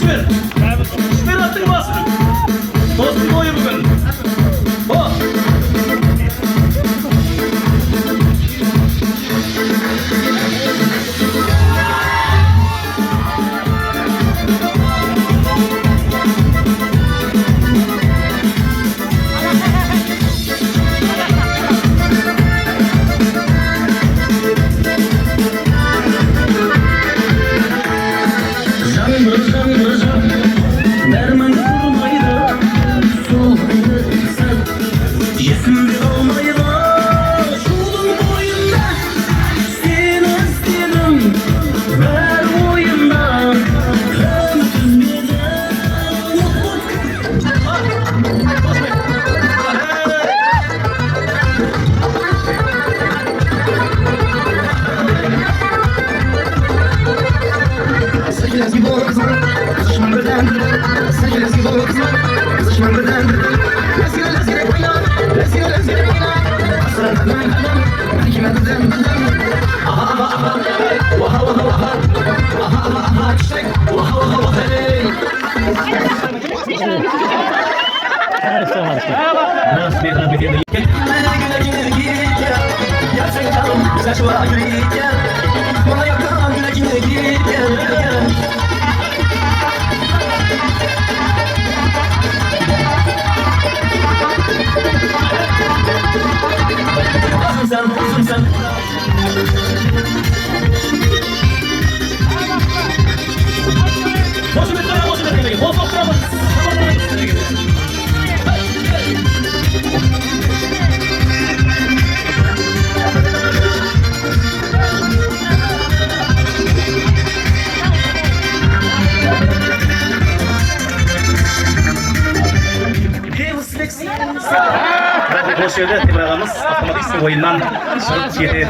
ver. Ver attın basın. Dostum oyu bugün. O. Derman kurmaydı, sultanı sen. Yesim olmaydı, şulun boyunda. Seni istedim, ver boyunda. Ömsüz güzel, Saçınız gibi olsun, kızışmam birden. Saçınız gibi olsun, kızışmam birden. Lezgire oyna, lezgire oyna. Aslanım ben kime dedim. Aha aha aha, vaha vaha vaha. Aha aha aha, çiçek, vaha vaha vaha hey. Nasıl bir tabi değil. Gerçek canım, saç var gülüyken. Bana yakın güle gel. Kızım sen. Boşu bir tane boşu bir tane. Boş oturamaz. Boş yerde bırakamız. Atlamak istedim oyundan. Şut yedi.